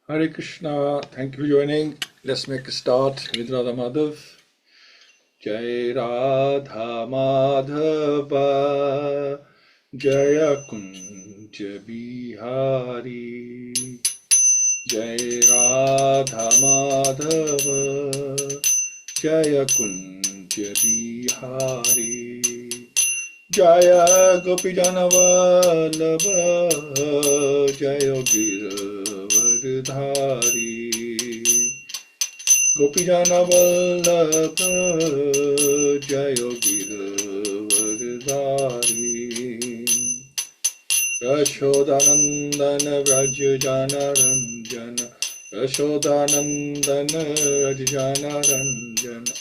Hare Krishna, thank you for joining. Let's make a start with Radha Madhav. Jai Radha Madhava, Jaya Kunja Bihari. Jai Radha Madhava, Jaya Kunja Bihari. Jaya Gopijana Vallabha, Jaya Giravardhari. Gopijana Vallabha, Jaya Giravardhari. Rashodanandana Vrajjana Ranjana, Rashodanandana Vrajjana Ranjana,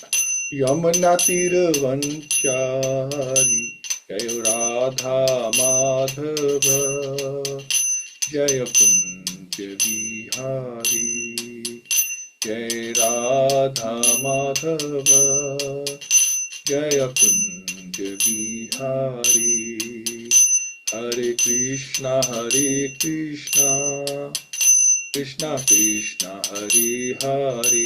Yamuna Tiravanchari. Jai Radha Madhava, Jaya Kunja Bihari. Jai Radha Madhava, Jaya Kunja Bihari. Hare Krishna, Krishna Krishna, Hare Hare,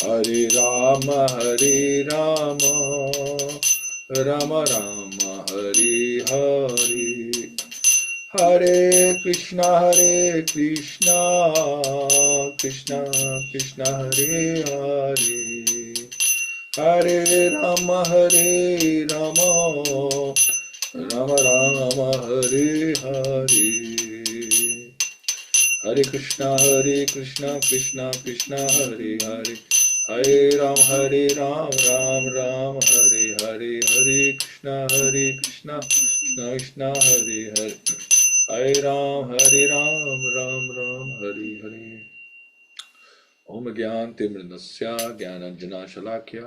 Hare Rama, Rama Rama, Hare Hare. Hare Krishna, Krishna Krishna, Hare Hare, Hare Rama, Rama Rama, Hare Hare. Hare Krishna, Krishna Krishna, Hare Hare, Hare Ram, Ram Ram, Hare Hare. Hare Krishna, Krishna Krishna, Hare Hare, Hare Ram, Ram Ram, Hare Hare. Om Gyan Timrinasya Gyananjana Shalakya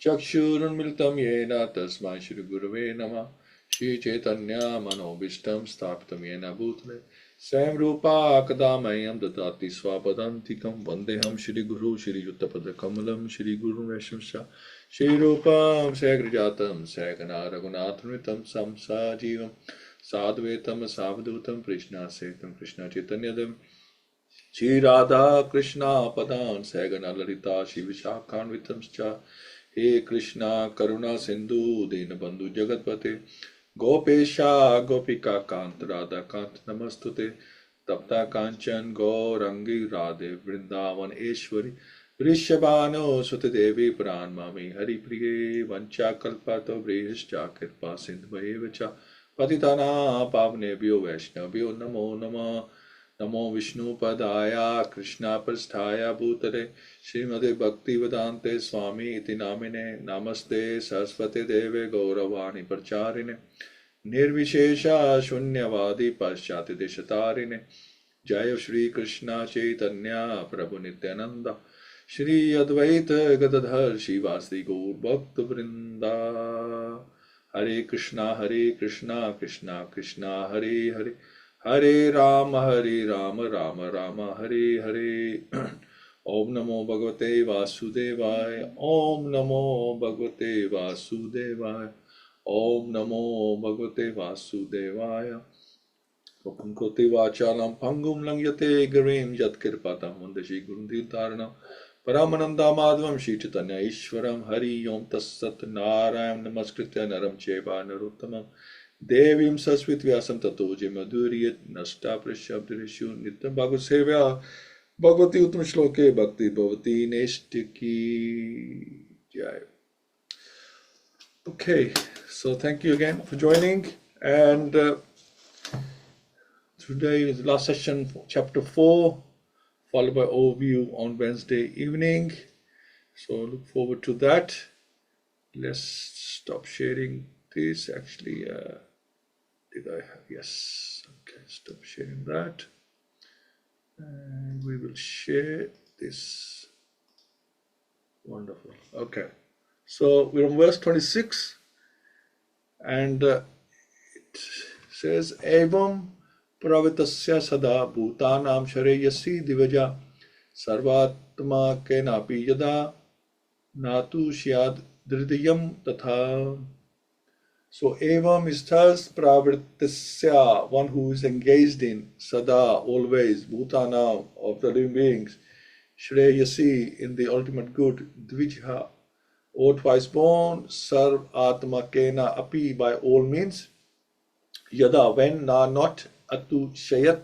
Chakshurunmilitam Yena Tasmai Shri Gurave Namah. Shri Chaitanya Manobishtam Sthapitam Yena Bhutale Swayam Rupa Akadamayam Dadati Swapadantikam Vandeham Shri Guru Shri Yuttapada Kamalam Shri Guru Vaishamsha Shri Rupam Sagrajatam Sagana Raghunathrunitam Samsa Jivam Sadvetam Savdutam Krishna Setam Krishna Chaitanyadam Shri Radha Krishna Padan Sagana Lalita Shri Vishakhanvitam Cha He Krishna Karuna Sindhu Dinabandhu Jagatpate Gopesha Gopika Kant Radha Kant Namastute Tapta Kanchan Gaurangi Radhe Vrindavan Eshwari Vrishabhano Sutadevi Pran Mami Hari Priye Vancha Kalpato Brihishcha Kirpa Sindhvayevacha Patitana Pavnebhyo Vaishnavyo Namo Namah Namo Vishnu Padaya Krishna Prasthaya Bhutale Śrīmad Bhaktivedanta Swami iti namine Namaste Saraswate Deve Gauravani Pracharine Nirvishesha Shunyavadi Paschati Deshatarine Jaya Shri Krishna Chaitanya Prabhu Nityananda Shri Advaita Gadadhar Shivasti Gaur Bhakta Vrinda. Hare Krishna, Krishna Krishna, Hare Hare, Hare Rama, Rama Rama, Hare Hare. Om Namo Bhagavate Vasudevaya, Om Namo Bhagavate Vasudevaya, Om Namo Bhagavate Vasudevaya. Kote Vachalam Pangum Langyate Garim Yat Kirpatam Vandashi Gurundhitarana Paramananda Madhvam Shri Chaitanya Ishwaram Hari Om Tassat Narayam Namaskritya Naram Cheva Naruttamam Devim Sasvit Vyasam Tato Madhuriyat Nasta Prashabdirishu Nityam Bhagavad-Sevayā Bhagavati Uttam Shloke Bhakti Bhavati Neshtiki Jai. Okay, so thank you again for joining, and today is the last session for chapter 4, followed by overview on Wednesday evening. So look forward to that. Let's stop sharing this. Actually, did I have? Yes. Okay, stop sharing that. And we will share this. Wonderful. Okay. So we're on verse 26, and it says, Evam Pravitasya Sada Bhutanam Shareyasi Divaja Sarvatma Kenapi Yada Natu Shyad Dridiyam Tatha. So evam is thus pravrittasya, one who is engaged in sada, always, bhutana, of the living beings, shreyasi, in the ultimate good, dvijha, or twice born, sarv atma kena api, by all means, yada, when not atu shayat,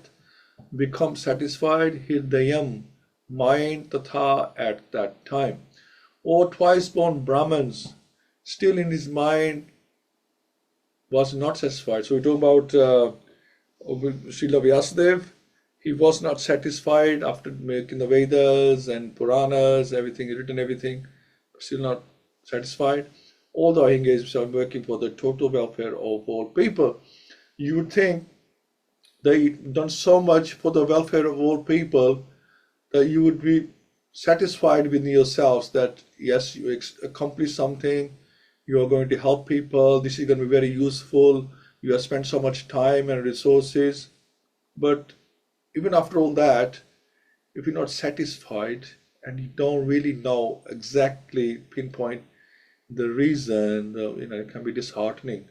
become satisfied, hirdayam, mind, tatha, at that time. Or twice born Brahmins, still in his mind, was not satisfied. So we talk about Srila Vyasadeva. He was not satisfied after making the Vedas and Puranas, everything, written everything, still not satisfied. Although he engaged himself in working for the total welfare of all people, you would think that he'd done so much for the welfare of all people that you would be satisfied within yourselves that yes, you accomplished something, you are going to help people, this is going to be very useful, you have spent so much time and resources. But even after all that, if you're not satisfied and you don't really know exactly pinpoint the reason, it can be disheartening.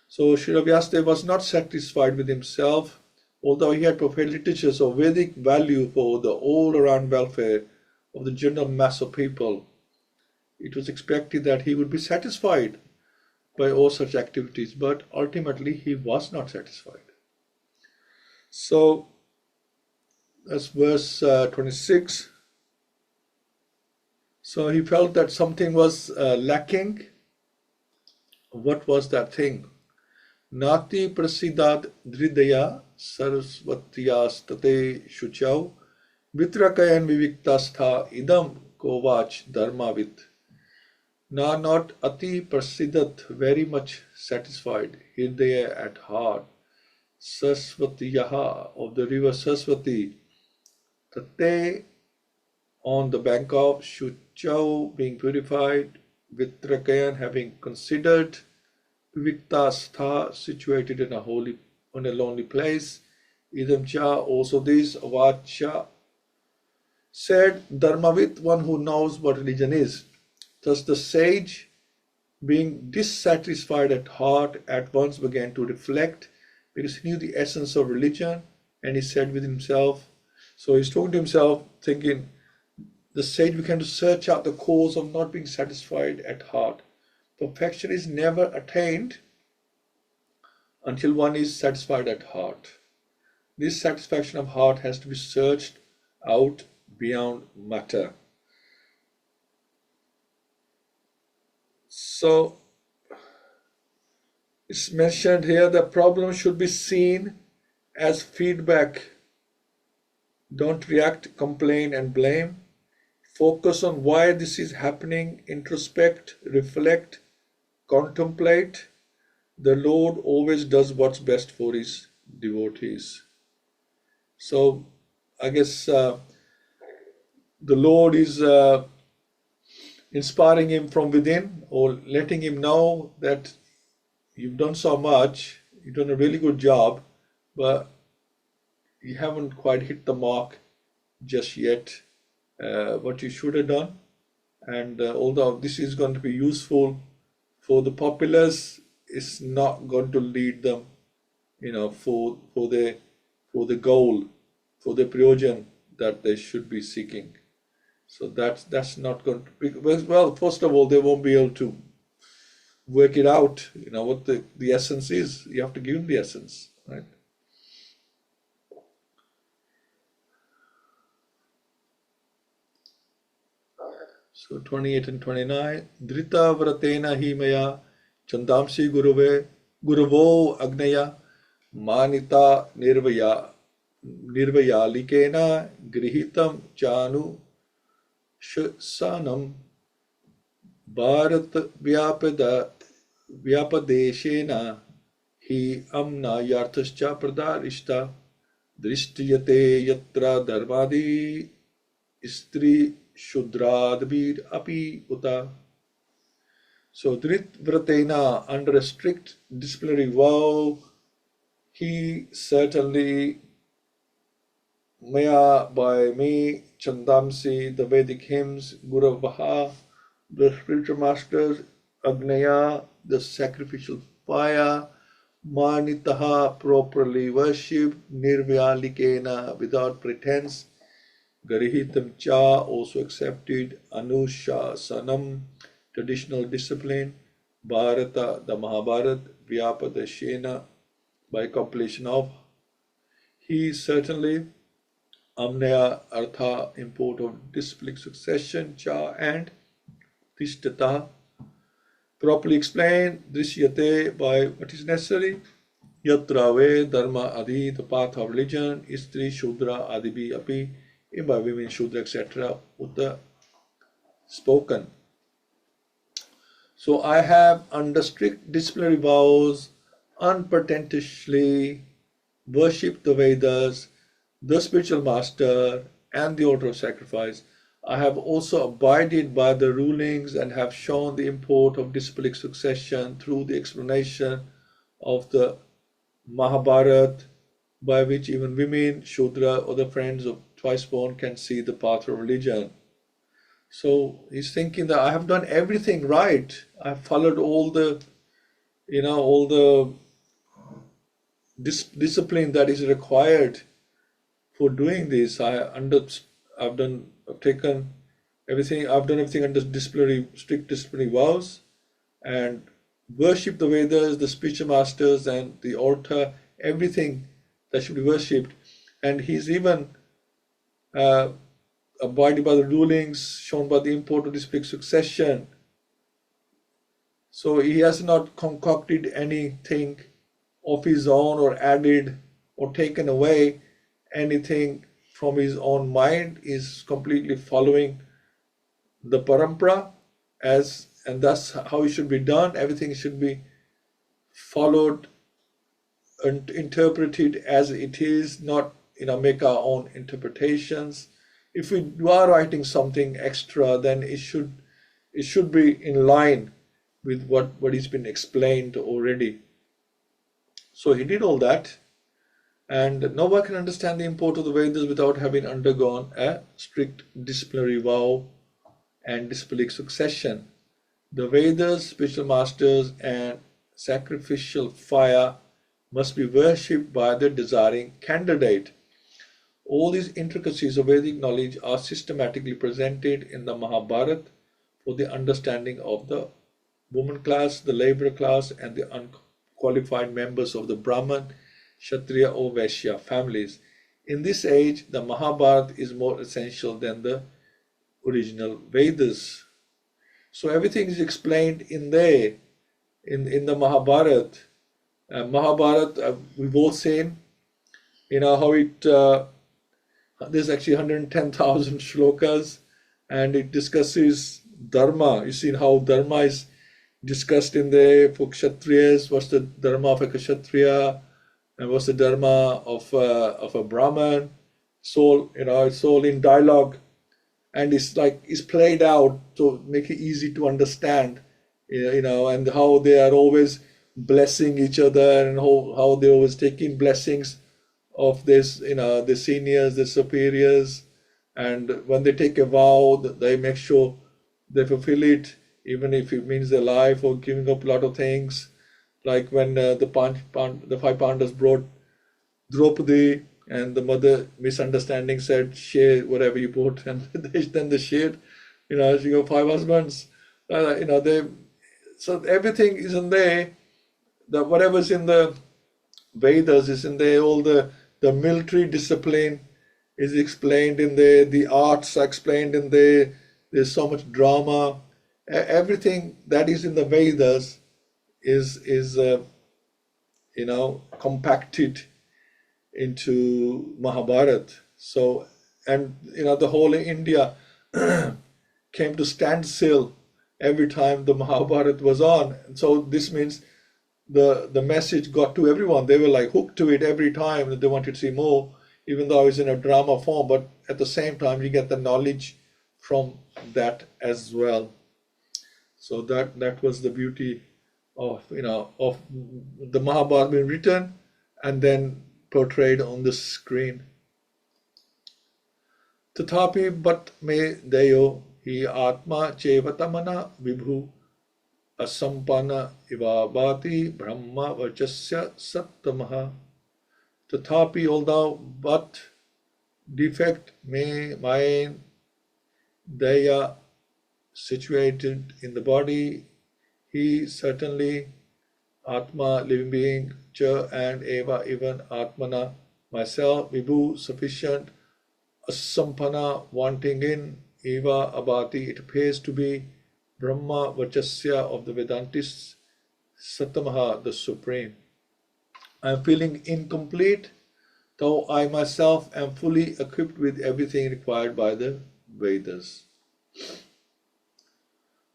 So Srila Vyasadeva was not satisfied with himself, although he had prepared literatures of Vedic value for the all-around welfare of the general mass of people. It was expected that he would be satisfied by all such activities, but ultimately he was not satisfied. So that's verse 26. So he felt that something was lacking. What was that thing? Nati prasidad dridaya sarasvatiyastate shuchau vitrakayan viviktastha idam kovach dharmavit. Not ati prasidat, very much satisfied, hridaya, at heart, Sarasvatiyaha, of the river Sarasvati, tate, on the bank of, shuchau, being purified, vitrakayan, having considered, viviktastha, situated in a lonely place, idam cha, also this, avacha, said, dharmavit, one who knows what religion is. Thus the sage, being dissatisfied at heart, at once began to reflect, because he knew the essence of religion, and he said with himself, so he's talking to himself, thinking, the sage began to search out the cause of not being satisfied at heart. Perfection is never attained until one is satisfied at heart. This satisfaction of heart has to be searched out beyond matter. So it's mentioned here the problem should be seen as feedback. Don't react, complain, and blame. Focus on why this is happening, introspect, reflect, contemplate. The Lord always does what's best for his devotees. So I guess the Lord is inspiring him from within, or letting him know that you've done so much, you've done a really good job, but you haven't quite hit the mark just yet, what you should have done. And although this is going to be useful for the populace, it's not going to lead them, for the goal, for the prayojan that they should be seeking. So that's not going to be, well, first of all, they won't be able to work it out, what the essence is. You have to give them the essence, right? So 28 and 29, Drita Vratena Himaya Chandamsi Guravo Agnaya Manita Nirvayalikena Grihitam Chanu Sanam Bharat Vyapadeshena Hi Amna Yarthascha Pradarishta Drishtiyate Yatra Dharmadi Istri Shudradbir Api Uta. So Drit Vratena, under a strict disciplinary vow, he certainly, Maya, by me, Chandamsi, the Vedic hymns, Guravaha, the spiritual masters, Agnaya, the sacrificial fire, manitaha, properly worshipped, nirvyalikena, without pretense, garihitam cha, also accepted, anushasanam, traditional discipline, bharata, the Mahabharata, vyapadashena, by completion of, he certainly, amnaya artha, import of disciplic succession, cha, and tishtata, properly explained, drishyate, by what is necessary, yatrave, dharma adi, the path of religion, istri, shudra, adibi, api, by women, shudra, etc., utta, spoken. So I have, under strict disciplinary vows, unpretentiously worshipped the Vedas, the spiritual master, and the altar of sacrifice. I have also abided by the rulings and have shown the import of disciplic succession through the explanation of the Mahabharata, by which even women, Shudra, or the friends of twice born can see the path of religion. So he's thinking that I have done everything right. I've followed all the, all the discipline that is required for doing this. I've taken everything. I've done everything under strict disciplinary vows, and worship the Vedas, the spiritual masters, and the altar. Everything that should be worshipped, and he's even abided by the rulings shown by the import of disciplic succession. So he has not concocted anything of his own or added or taken away anything from his own mind. Is completely following the parampara and that's how it should be done. Everything should be followed and interpreted as it is, not make our own interpretations. If we are writing something extra, then it should be in line with what has been explained already. So he did all that, and no one can understand the import of the Vedas without having undergone a strict disciplinary vow and disciplic succession. The Vedas, spiritual masters, and sacrificial fire must be worshipped by the desiring candidate. All these intricacies of Vedic knowledge are systematically presented in the Mahabharata for the understanding of the woman class, the laborer class, and the unqualified members of the Brahman, Kshatriya, or Vaishya families. In this age, the Mahabharata is more essential than the original Vedas. So everything is explained in there, in the Mahabharata. Mahabharata, we've all seen, how it, there's actually 110,000 shlokas, and it discusses dharma. You see how dharma is discussed in there for Kshatriyas, what's the dharma of a Kshatriya, and what's the dharma of a Brahman. So, it's all in dialogue, and it's played out to make it easy to understand, and how they are always blessing each other, and how they're always taking blessings of this, the seniors, the superiors, and when they take a vow, they make sure they fulfill it, even if it means their life or giving up a lot of things. Like when the 5 Pandavas brought Draupadi, and the mother, misunderstanding, said, share whatever you brought, and then they shared, she got 5 husbands. So everything is in there. Whatever's in the Vedas is in there. All the military discipline is explained in there. The arts are explained in there. There's so much drama. Everything that is in the Vedas is compacted into Mahabharata. So, and the whole India came to standstill every time the Mahabharata was on. And so this means the message got to everyone. They were like hooked to it every time, and they wanted to see more, even though it was in a drama form. But at the same time, you get the knowledge from that as well. So that was the beauty of of the Mahabharata being written and then portrayed on the screen. Tathapi but me deyo hi atma chevatamana vibhu asampana ivabati brahma vachasya sattamaha. Tathapi, although but defect may mind they are situated in the body, he certainly Atma, living being, cha and eva, even Atmana, myself, vibhu, sufficient, asampana, wanting in, eva, abati, it appears to be Brahma Vachasya of the Vedantists, Satamaha, the Supreme. I am feeling incomplete, though I myself am fully equipped with everything required by the Vedas.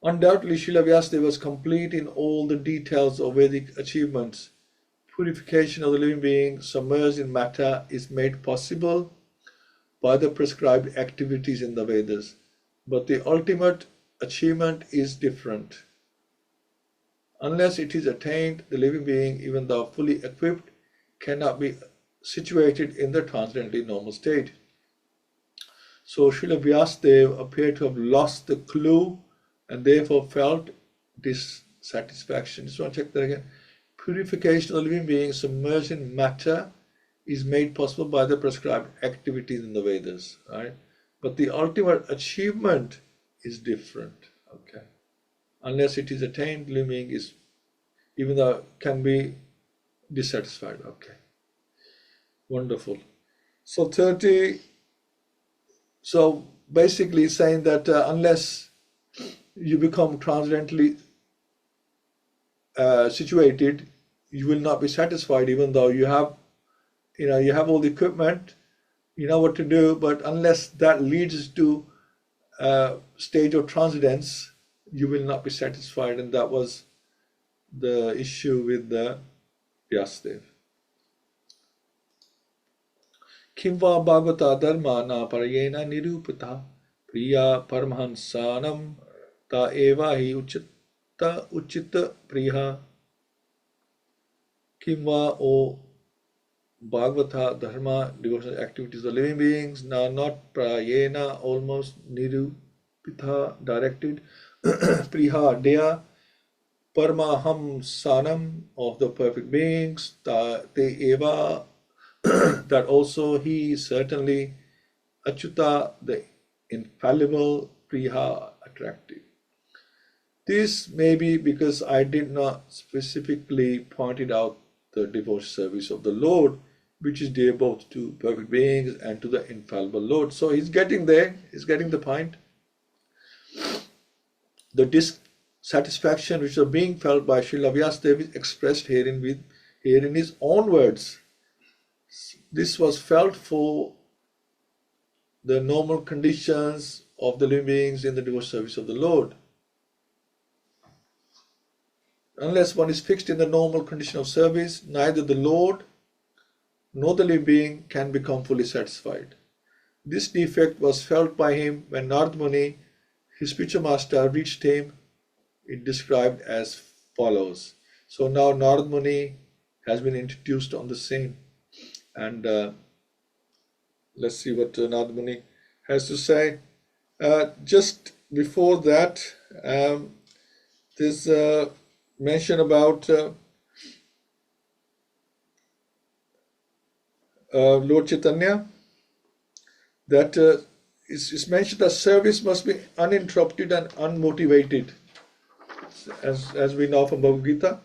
Undoubtedly, Srila Vyasadeva was complete in all the details of Vedic achievements. Purification of the living being submerged in matter is made possible by the prescribed activities in the Vedas, but the ultimate achievement is different. Unless it is attained, the living being, even though fully equipped, cannot be situated in the transcendently normal state. So Srila Vyasadeva appeared to have lost the clue and therefore felt dissatisfaction. Just want to check that again. Purification of the living being submerged in matter is made possible by the prescribed activities in the Vedas, right? But the ultimate achievement is different, okay? Unless it is attained, the living being is, even though can be dissatisfied, okay? Wonderful. So 30, so basically saying that unless you become transcendently situated, you will not be satisfied, even though you have all the equipment, you know what to do, but unless that leads to a stage of transcendence, you will not be satisfied. And that was the issue with the Vyasadeva. Kimva Bhagavata Dharmana Parayena Nirupata Priya Paramahansanam Ta eva hi uchita priya. Kimva, O Bhagavata Dharma, devotional activities of living beings, not prayena, almost nirupita, directed, priya, deya, paramahamsanam, of the perfect beings, te eva, that also he certainly, achyuta, the infallible, priya, attractive. This may be because I did not specifically point out the devotional service of the Lord, which is dear both to perfect beings and to the infallible Lord. So he's getting there, he's getting the point. The dissatisfaction which is being felt by Srila Vyasadeva is expressed here in his own words. This was felt for the normal conditions of the living beings in the devotional service of the Lord. Unless one is fixed in the normal condition of service, neither the Lord nor the living being can become fully satisfied. This defect was felt by him when Narad Muni, his spiritual master, reached him. It described as follows. So now Narad Muni has been introduced on the scene, and let's see what Narad Muni has to say. Just before that, there's mention about Lord Chaitanya, that it's mentioned that service must be uninterrupted and unmotivated, as we know from Bhagavad-Gita.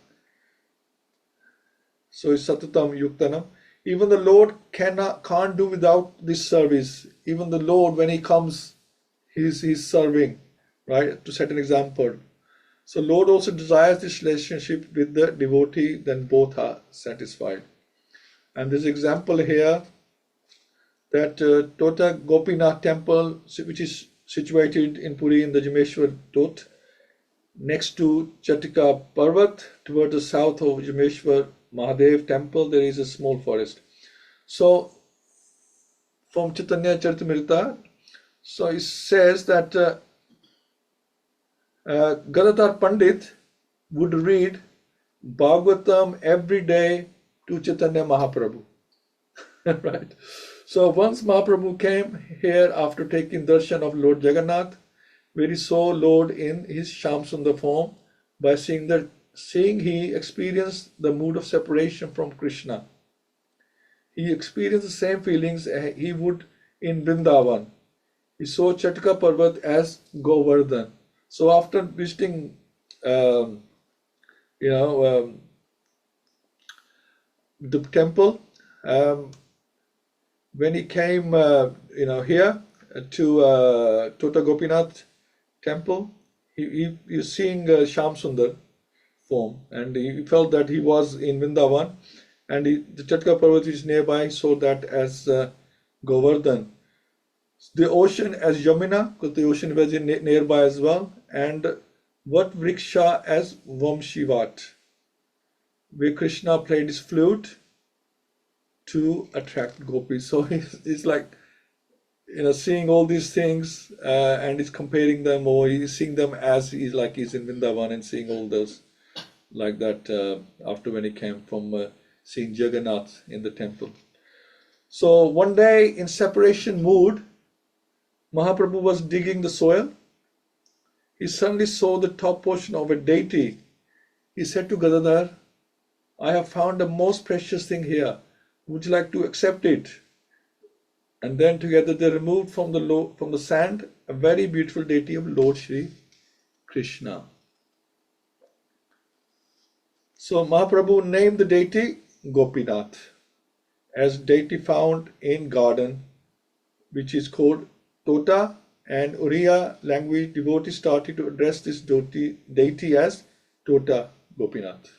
So it's Satatam Yuktanam. Even the Lord can't do without this service. Even the Lord, when he comes, he's serving, right? To set an example. So Lord also desires this relationship with the devotee, then both are satisfied. And there's an example here that Tota Gopinath temple, which is situated in Puri in the Jameshwar Dot, next to Chatika Parvat, toward the south of Jameshwar Mahadev temple, there is a small forest. So from Chaitanya Charitamrita, so it says that Gadadhar Pandit would read Bhagavatam every day to Chaitanya Mahaprabhu. Right? So once Mahaprabhu came here after taking darshan of Lord Jagannath, where he saw Lord in his Shyam Sundar form, By seeing he experienced the mood of separation from Krishna. He experienced the same feelings he would in Vrindavan. He saw Chatka Parvat as Govardhan. So after visiting, the temple, when he came, here to Tota Gopinath temple, he was seeing Shyam Sundar form, and he felt that he was in Vrindavan, and the Chatka Parvat is nearby, saw that as Govardhan. The ocean as Yamuna, because the ocean was nearby as well, and Vat Vriksha as Vamshivat, where Krishna played his flute to attract gopis. So he's like, seeing all these things, and he's comparing them, or he's seeing them as he's in Vrindavan and seeing all those like that after when he came from seeing Jagannath in the temple. So one day in separation mood, Mahaprabhu was digging the soil. He suddenly saw the top portion of a deity. He said to Gadadhar, I have found the most precious thing here. Would you like to accept it? And then together they removed from the sand a very beautiful deity of Lord Shri Krishna. So Mahaprabhu named the deity Gopinath, as deity found in garden, which is called Tota, and Oriya language devotees started to address this deity as Tota Gopinath.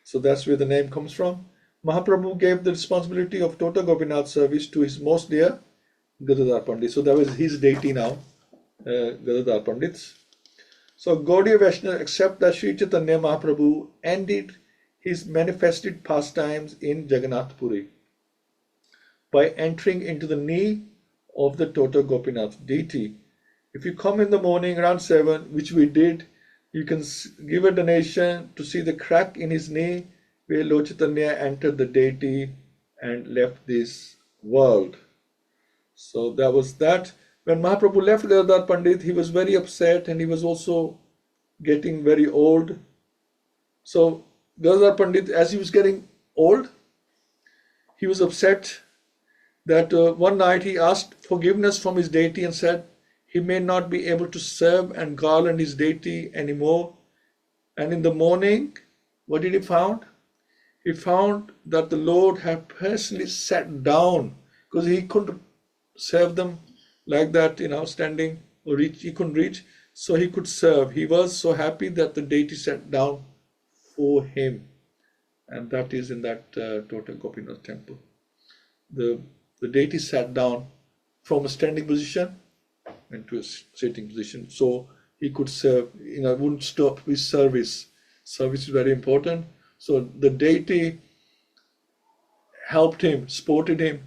So that's where the name comes from. Mahaprabhu gave the responsibility of Tota Gopinath service to his most dear Gadadhar Pandit. So that was his deity now, Gadadhar Pandits. So Gaudiya Vaishnava accept that Sri Chaitanya Mahaprabhu ended his manifested pastimes in Jagannath Puri by entering into the knee of the Tota Gopinath deity. If you come in the morning around 7, which we did, you can give a donation to see the crack in his knee where Lord Chaitanya entered the deity and left this world. So that was that. When Mahaprabhu left Gadadhar Pandit, he was very upset, and he was also getting very old. So Gadadhar Pandit, as he was getting old, he was upset that one night he asked forgiveness from his deity and said he may not be able to serve and garland his deity anymore. And in the morning, what did he found? He found that the Lord had personally sat down, because he couldn't serve them like that, standing or reach. He couldn't reach, so he could serve. He was so happy that the deity sat down for him, and that is in that Tota Gopinath temple. The deity sat down from a standing position into a sitting position, so he could serve. Wouldn't stop his service. Service is very important. So the deity helped him, supported him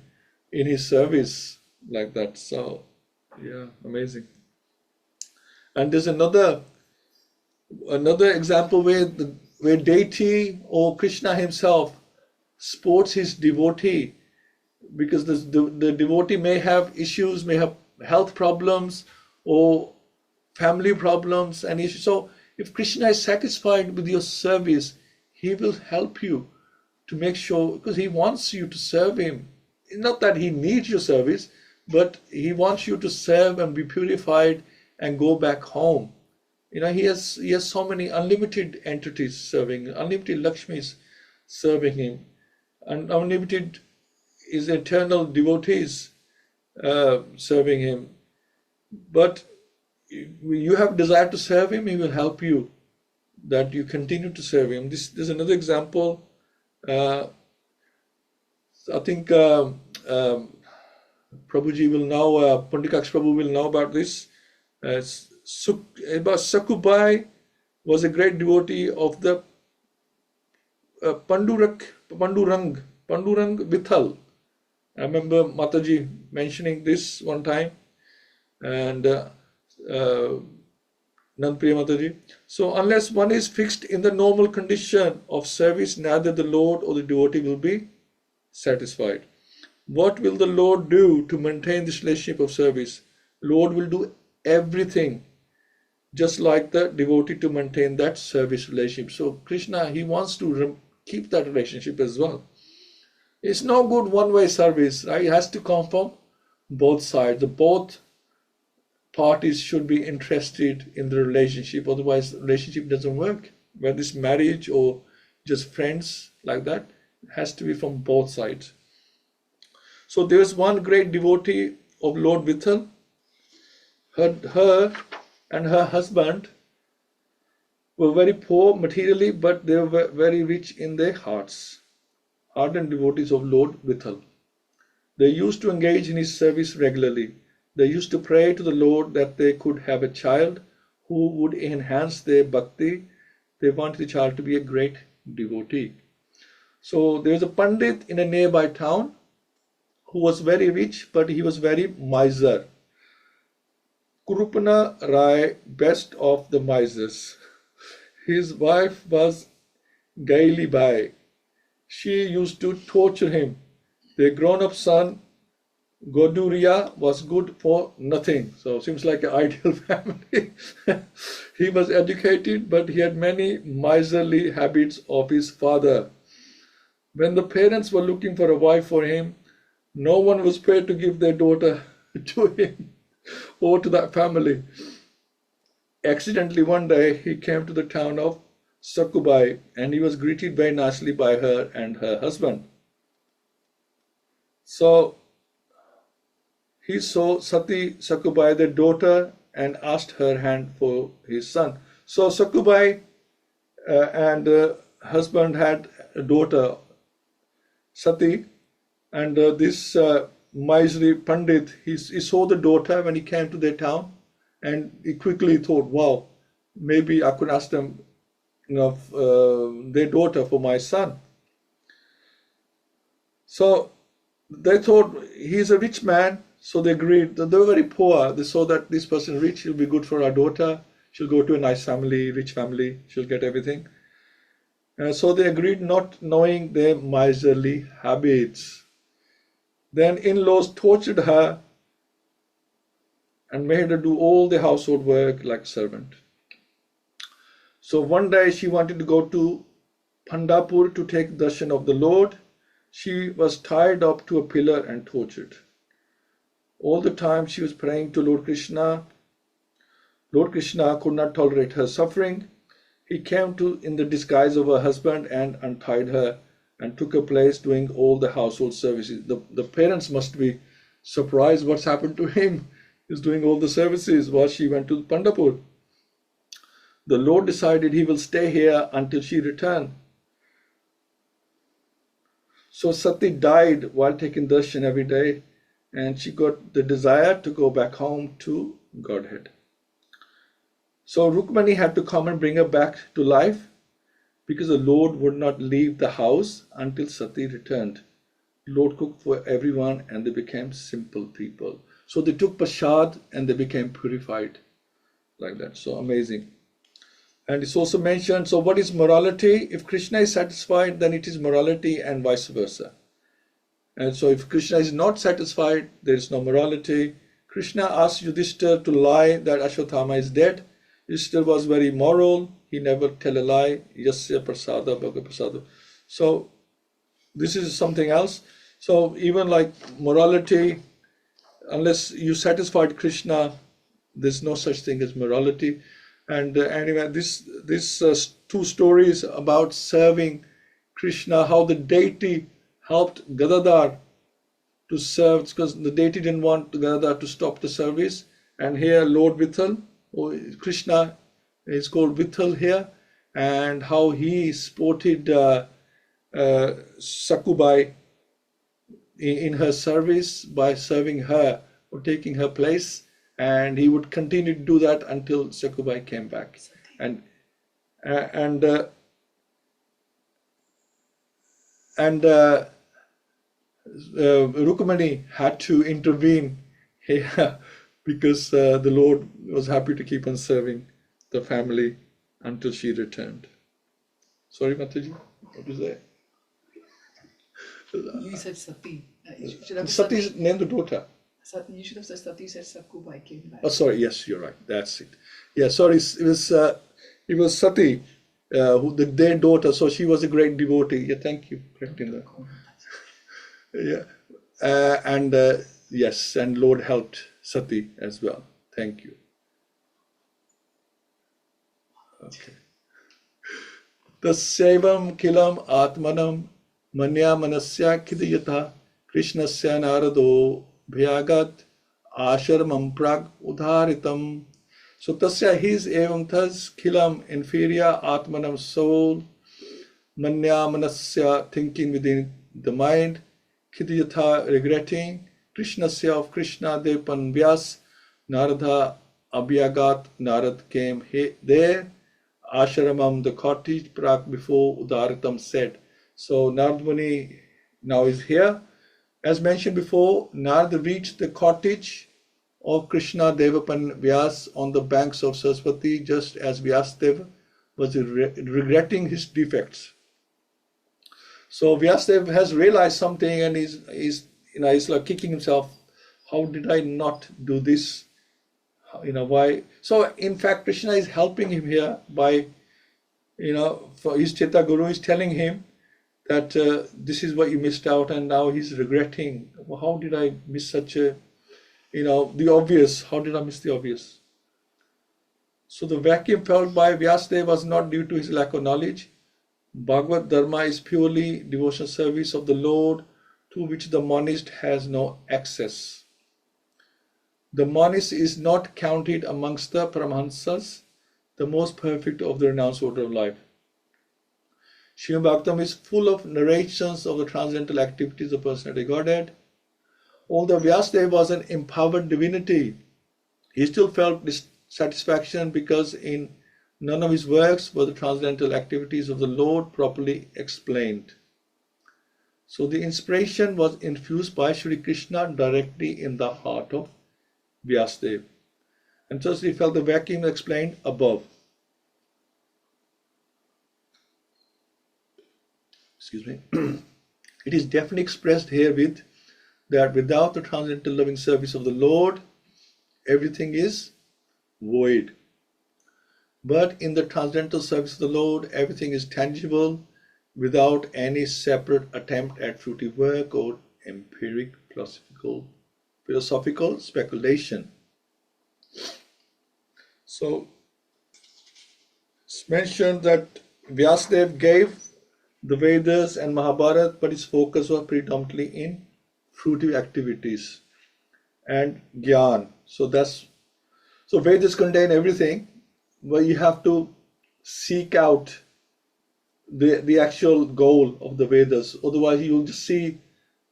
in his service like that. So, yeah, amazing. And there's another example where deity or Krishna himself supports his devotee, because the devotee may have issues, may have health problems or family problems and issues. So if Krishna is satisfied with your service, he will help you to make sure, because he wants you to serve him. Not that he needs your service, but he wants you to serve and be purified and go back home. He has so many unlimited entities serving, unlimited Lakshmis serving him, and unlimited is eternal devotees serving him. But you have desire to serve him, he will help you that you continue to serve him. There's another example. I think Prabhuji will know, Pandikaks Prabhu will know about this. Sakubai was a great devotee of the Pandurang Vithal. I remember Mataji mentioning this one time, and Nandpriya Mataji. So unless one is fixed in the normal condition of service, neither the Lord or the devotee will be satisfied. What will the Lord do to maintain this relationship of service? Lord will do everything just like the devotee to maintain that service relationship. So Krishna, he wants to keep that relationship as well. It's no good one-way service, right? It has to come from both sides. Both parties should be interested in the relationship, otherwise the relationship doesn't work. Whether it's marriage or just friends like that, it has to be from both sides. So there was one great devotee of Lord Vithal. Her and her husband were very poor materially, but they were very rich in their hearts. Ardent devotees of Lord Vithal. They used to engage in his service regularly. They used to pray to the Lord that they could have a child who would enhance their bhakti. They wanted the child to be a great devotee. So there was a Pandit in a nearby town who was very rich, but he was very miser. Kurupana Rai, best of the misers. His wife was Gaili Bai. She used to torture him. Their grown-up son, Goduria, was good for nothing. So seems like an ideal family. He was educated, but he had many miserly habits of his father. When the parents were looking for a wife for him, no one was prepared to give their daughter to him or to that family. Accidentally, one day, he came to the town of Sakubai, and he was greeted very nicely by her and her husband. So he saw Sati Sakubai, their daughter, and asked her hand for his son. So Sakubai and husband had a daughter, Sati, and this miserly Pandit, he saw the daughter when he came to their town, and he quickly thought, wow, maybe I could ask them, their daughter for my son. So they thought he's a rich man, so they agreed. They were very poor. They saw that this person rich, he'll be good for our daughter. She'll go to a nice family, rich family. She'll get everything. So they agreed, not knowing their miserly habits. Then in-laws tortured her and made her do all the household work like a servant. So one day she wanted to go to Pandapur to take darshan of the Lord. She was tied up to a pillar and tortured. All the time she was praying to Lord Krishna. Lord Krishna could not tolerate her suffering. He came in the disguise of her husband and untied her and took her place doing all the household services. The parents must be surprised what's happened to him. He's doing all the services while she went to Pandapur. The Lord decided he will stay here until she returned. So Sati died while taking darshan every day, and she got the desire to go back home to Godhead. So Rukmani had to come and bring her back to life because the Lord would not leave the house until Sati returned. The Lord cooked for everyone and they became simple people. So they took prasad and they became purified like that. So amazing. And it's also mentioned, so what is morality? If Krishna is satisfied, then it is morality and vice versa. And so if Krishna is not satisfied, there is no morality. Krishna asked Yudhishthira to lie that Ashwatthama is dead. Yudhishthira was very moral. He never tell a lie. Yasya prasada bhagavad prasada. So this is something else. So even like morality, unless you satisfied Krishna, there's no such thing as morality. And anyway, this two stories about serving Krishna, how the deity helped Gadadhar to serve, because the deity didn't want Gadadhar to stop the service. And here Lord Vithal, or Krishna is called Vithal here, and how he supported Sakubai in her service by serving her or taking her place. And he would continue to do that until Sakubai came back. And Rukmani had to intervene here because the Lord was happy to keep on serving the family until she returned. Sorry, Mataji, what was that? You said Sati. Sati is named the daughter. You should have said Sati said Sakkubai came back. Oh, sorry. Yes, you're right. That's it. Yeah, sorry. It was Sati, their daughter. So she was a great devotee. Yeah, thank you for correcting that. Yeah, yes, and Lord helped Sati as well. Thank you. Okay. Tasyavam kilam atmanam manya manasya khidiyata Krishnasya narado bhyagat asharamam prag udharitam. So tasya his evam thus kilam inferior atmanam soul manya manasya thinking within the mind khidiyata regretting Krishnasya of Krishna Devan Vyas Narada abhyagat Narad came there Asharamam, the cottage, Prak before Udaritam said. So Narad Muni now is here. As mentioned before, Narad reached the cottage of Krishna Devapan Vyas on the banks of Saraswati, just as Vyasdeva was regretting his defects. So Vyasdeva has realized something and he's like kicking himself. How did I not do this? Why? So in fact, Krishna is helping him here by, for his Cheta Guru is telling him that this is what you missed out, and now he's regretting. Well, how did I miss such a, the obvious? How did I miss the obvious? So the vacuum felt by Vyasdeva was not due to his lack of knowledge. Bhagavad Dharma is purely devotional service of the Lord, to which the monist has no access. The monist is not counted amongst the Paramahansas, the most perfect of the renounced order of life. Śrīmad-Bhāgavatam is full of narrations of the transcendental activities of personality Godhead. Although Vyasdeva was an empowered divinity, he still felt dissatisfaction because in none of his works were the transcendental activities of the Lord properly explained. So the inspiration was infused by Sri Krishna directly in the heart of Vyasdeva, and thus he felt the vacuum explained above. Excuse me. It is definitely expressed here that without the transcendental loving service of the Lord, everything is void. But in the transcendental service of the Lord, everything is tangible without any separate attempt at fruitive work or empiric philosophical speculation. So it's mentioned that Vyasdeva gave the Vedas and Mahabharata, but his focus was predominantly in fruitive activities and Gyan. So Vedas contain everything, but you have to seek out the actual goal of the Vedas. Otherwise, you'll just see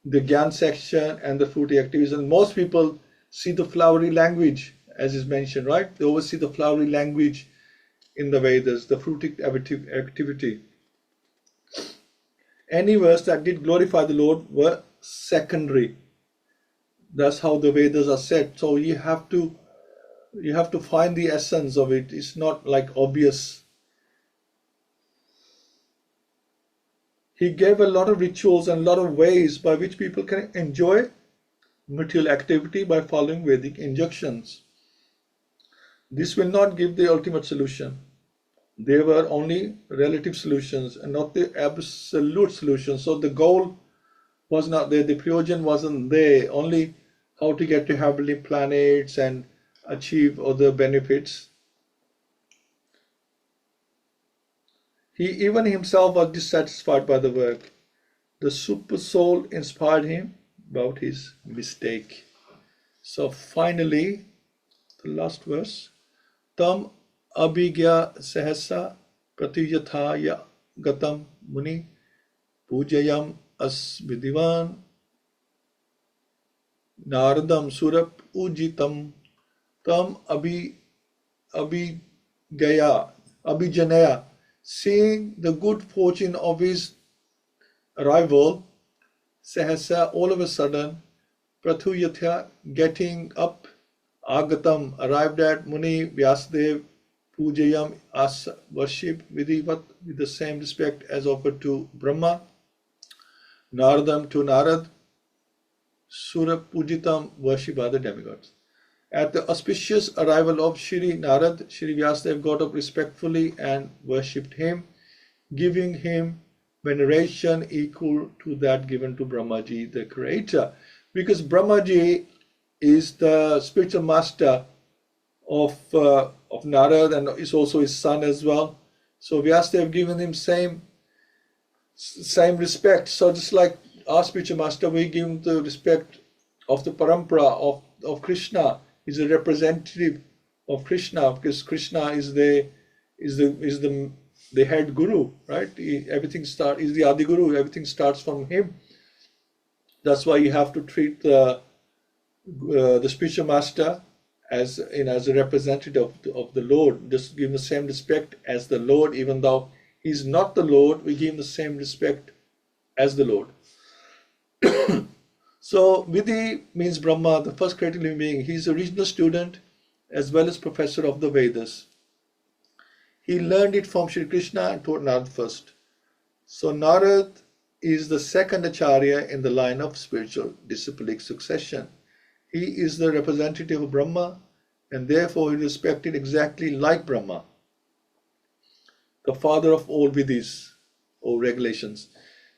the Gyan section and the fruity activities. And most people see the flowery language, as is mentioned, right? They always see the flowery language in the Vedas, the fruity activity. Any verse that did glorify the Lord were secondary. That's how the Vedas are said. So you have to find the essence of it. It's not like obvious. He gave a lot of rituals and a lot of ways by which people can enjoy material activity by following Vedic injunctions. This will not give the ultimate solution. They were only relative solutions and not the absolute solution. So the goal was not there, the proyojan wasn't there, only how to get to heavenly planets and achieve other benefits. He even himself was dissatisfied by the work. The super soul inspired him about his mistake. So finally, the last verse. Tam abhigya sahasa pratiyataya gatam muni pujayam as vidivan naradam surap ujitam tam abhijanaya. Seeing the good fortune of his arrival, Sahasa, all of a sudden, Prathuyatha, getting up, Agatam, arrived at Muni Vyasdev, Pujayam, as worship Vidivat, with the same respect as offered to Brahma, Naradam to Narad, Sura Pujitam, worshipped by the demigods. At the auspicious arrival of Shri Narad, Shri Vyasadeva got up respectfully and worshipped him, giving him veneration equal to that given to Brahmaji, the creator. Because Brahmaji is the spiritual master of Narad and is also his son as well. So Vyasadeva given him same respect. So just like our spiritual master, we give him the respect of the parampara of Krishna. He's a representative of Krishna because Krishna is the head guru, right? Everything is the Adi Guru. Everything starts from him. That's why you have to treat the spiritual master as a representative of the Lord. Just give him the same respect as the Lord, even though he's not the Lord. We give him the same respect as the Lord. So Vidhi means Brahma, the first created living being. He's a original student as well as professor of the Vedas. He learned it from Shri Krishna and taught Narad first. So Narad is the second Acharya in the line of spiritual disciplic succession. He is the representative of Brahma and therefore he is respected exactly like Brahma, the father of all Vidhis or regulations.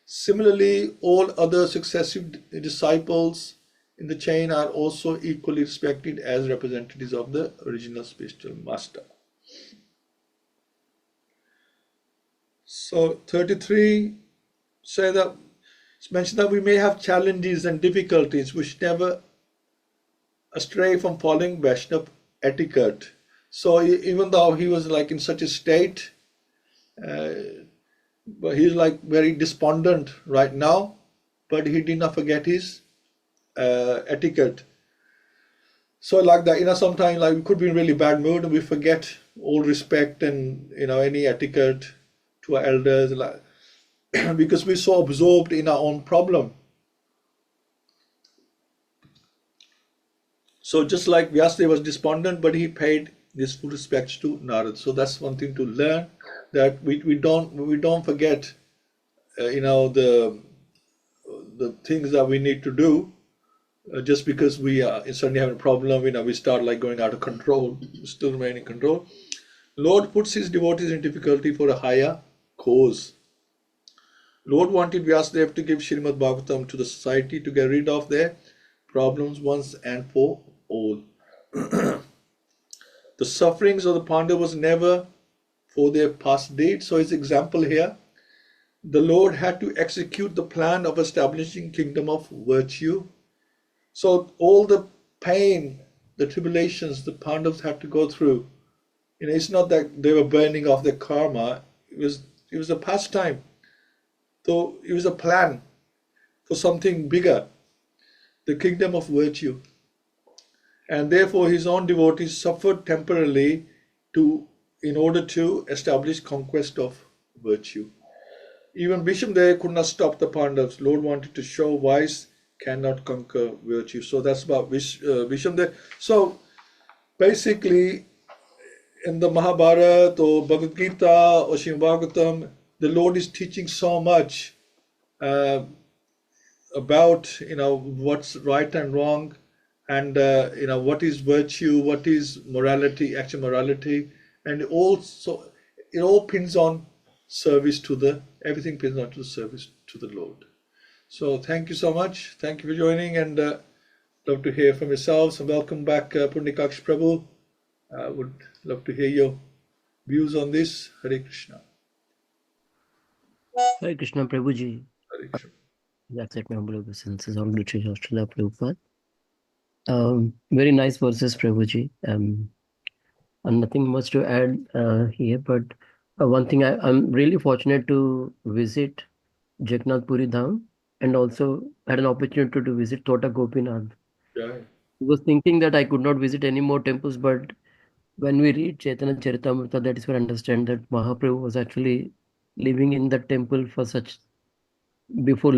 Similarly, all other successive disciples in the chain are also equally respected as representatives of the original spiritual master. So 33 say that it's mentioned that we may have challenges and difficulties which never astray from following Vaishnava etiquette. So even though he was like in such a state, but he's like very despondent right now, but he did not forget his etiquette. So like that, sometimes like we could be in really bad mood and we forget all respect and any etiquette to our elders, like because we're so absorbed in our own problem. So just like Vyasadeva was despondent, but he paid this full respect to Narad. So that's one thing to learn, that we don't forget, the things that we need to do. Just because we are suddenly having a problem, we start like going out of control. We still remain in control. Lord puts his devotees in difficulty for a higher cause. Lord wanted Vyasadeva to give Śrīmad-Bhāgavatam to the society to get rid of their problems once and for all. The sufferings of the Pandavas was never for their past deeds. So his example here, the Lord had to execute the plan of establishing kingdom of virtue. So all the pain, the tribulations the Pandavas had to go through, it's not that they were burning off their karma. It was a pastime. So it was a plan for something bigger, the kingdom of virtue. And therefore his own devotees suffered temporarily in order to establish conquest of virtue. Even Bhishma could not stop the Pandavas. Lord wanted to show vice cannot conquer virtue. So that's about Bhishma. So basically in the Mahabharata or Bhagavad-Gita or Śrīmad-Bhāgavatam, the Lord is teaching so much about what's right and wrong, and what is virtue, what is morality, actual morality, and also it all pins on service everything pins on to the service to the Lord. So thank you so much. Thank you for joining, and love to hear from yourselves. And welcome back, Purnikaksh Prabhu. Would love to hear your views on this. Hare Krishna. Hare Krishna Prabhuji. Hare Krishna. Accept my humble obeisances on British Srila Prabhupada. Very nice verses, Prabhuji. And nothing much to add here, but one thing, I'm really fortunate to visit Jagannath Puri Dham, and also had an opportunity to visit Tota Gopinath. Yeah. I was thinking that I could not visit any more temples, but when we read Chaitanya Charitamrita, that is where I understand that Mahaprabhu was actually living in the temple for before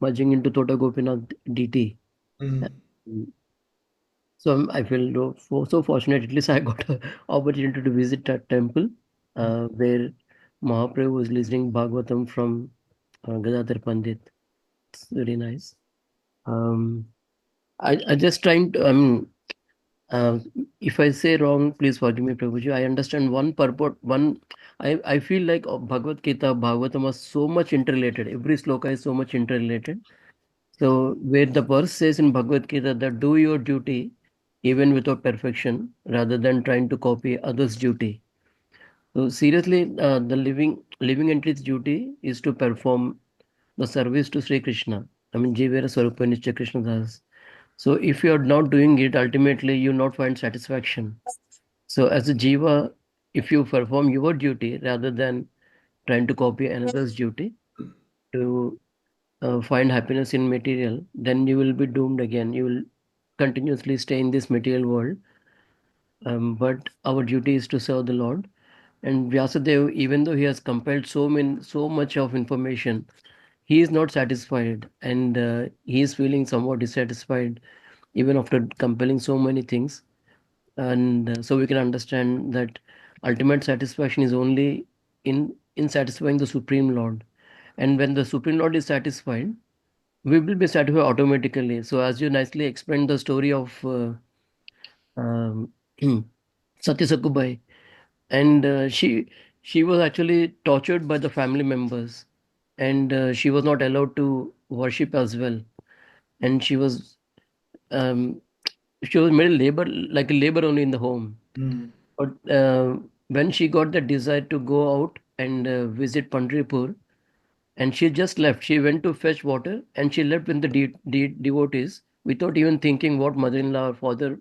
merging into Tota Gopinath DT. Mm-hmm. So I feel so fortunate. At least I got an opportunity to visit that temple where Mahaprabhu was listening Bhagavatam from Gadadhar Pandit. It's very nice. I just trying to, if I say wrong, please forgive me, Prabhuji. I understand one purport, I feel like Bhagavad-Gita, Bhagavatam are so much interrelated. Every sloka is so much interrelated. So where the verse says in Bhagavad-Gita that do your duty even without perfection rather than trying to copy others' duty. So seriously, the living entity's duty is to perform the service to Sri Krishna. Jivera Swarupa Nitya Krishna Das. So if you are not doing it, ultimately you not find satisfaction. So as a jiva, if you perform your duty rather than trying to copy another's duty to find happiness in material, then you will be doomed again. You will continuously stay in this material world. But our duty is to serve the Lord. And Vyasadeva, even though he has compiled so much of information, he is not satisfied, and he is feeling somewhat dissatisfied even after compelling so many things. And so we can understand that ultimate satisfaction is only in satisfying the Supreme Lord. And when the Supreme Lord is satisfied, we will be satisfied automatically. So as you nicely explained the story of um, Satya Sakubai, and she was actually tortured by the family members, and she was not allowed to worship as well, and um, she was made labor, like a labor only in the home. But when she got the desire to go out and visit Pandharpur, and she just left. She went to fetch water and she left with the devotees without even thinking what mother-in-law or father,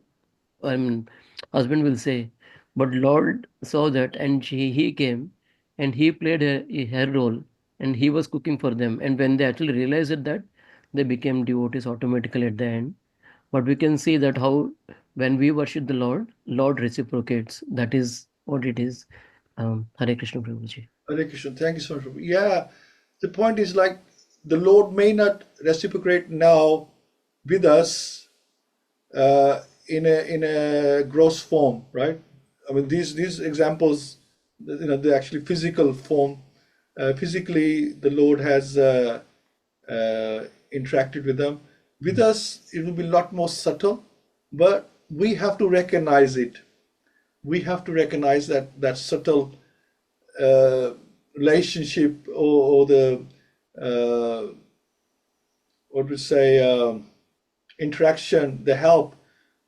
um, husband will say. But Lord saw that, and he came and he played her role, and he was cooking for them. And when they actually realized that, they became devotees automatically at the end. But we can see that how when we worship the Lord reciprocates. That is what it is. Hare Krishna, Prabhuji. Hare Krishna. Thank you so much. Yeah, the point is like the Lord may not reciprocate now with us in a gross form, right? I mean, these examples, they're actually physical form. Physically, the Lord has interacted with them. With us, it will be a lot more subtle, but we have to recognize it. We have to recognize that subtle relationship or the what we say interaction, the help,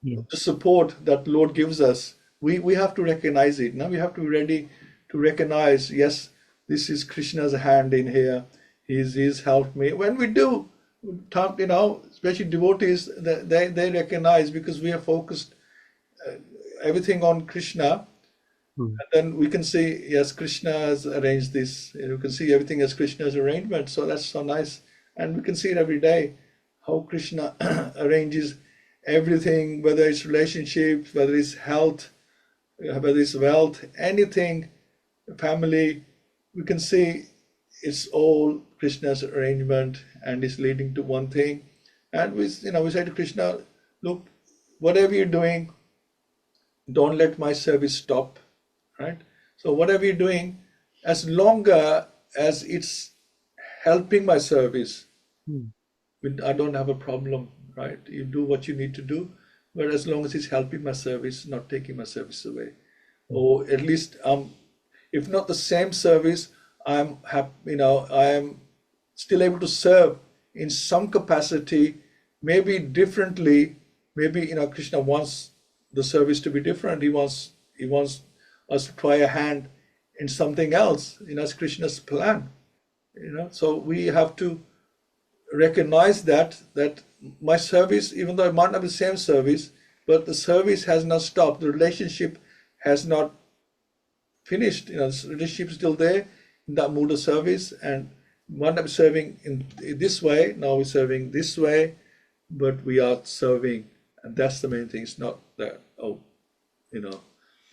Yeah. the support that Lord gives us. We have to recognize it. Now we have to be ready to recognize, yes, this is Krishna's hand in here. He's helped me. When we do, especially devotees, they recognize, because we are focused everything on Krishna. Hmm. And then we can see, yes, Krishna has arranged this. You can see everything as Krishna's arrangement. So that's so nice. And we can see it every day, how Krishna arranges everything, whether it's relationships, whether it's health, whether it's wealth, anything, family. We can see it's all Krishna's arrangement, and it's leading to one thing. And we say to Krishna, look, whatever you're doing, don't let my service stop, right? So whatever you're doing, as longer as it's helping my service, Hmm. I don't have a problem, right? You do what you need to do, but as long as it's helping my service, not taking my service away, or at least if not the same service, I am still able to serve in some capacity, maybe differently. Maybe Krishna wants the service to be different. He wants us to try a hand in something else. It's Krishna's plan. So we have to recognize that my service, even though I might not be the same service, but the service has not stopped. The relationship has not finished. The relationship is still there in that mood of service, and might not be serving in this way. Now we're serving this way, but we are serving, and that's the main thing. It's not that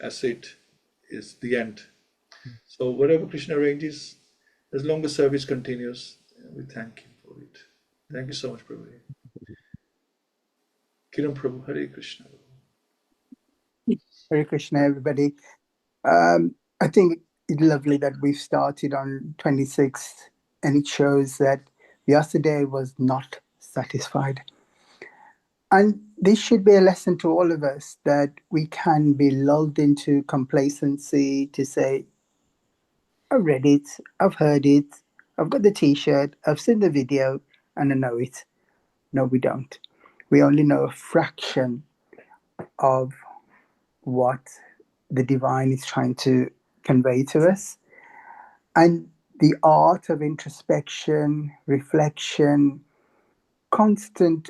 as it is the end. So whatever Krishna arranges, as long as service continues, we thank him for it. Thank you so much, Prabhu. Kiran Prabhu, Hare Krishna. Hare Krishna, everybody. I think it's lovely that we've started on 26th, and it shows that Vyasadeva was not satisfied. And this should be a lesson to all of us, that we can be lulled into complacency to say, I've read it, I've heard it, I've got the t-shirt, I've seen the video, and I know it. No, we don't. We only know a fraction of what the divine is trying to convey to us. And the art of introspection, reflection, constant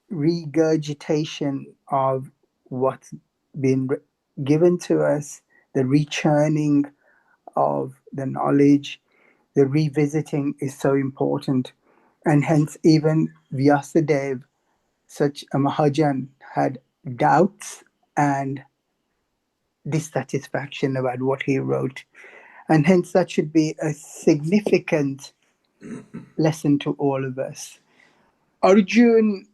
regurgitation of what's been given to us, the rechurning of the knowledge, the revisiting is so important. And hence, even Vyasadeva, such a Mahajan, had doubts and dissatisfaction about what he wrote. And hence, that should be a significant lesson to all of us. Arjun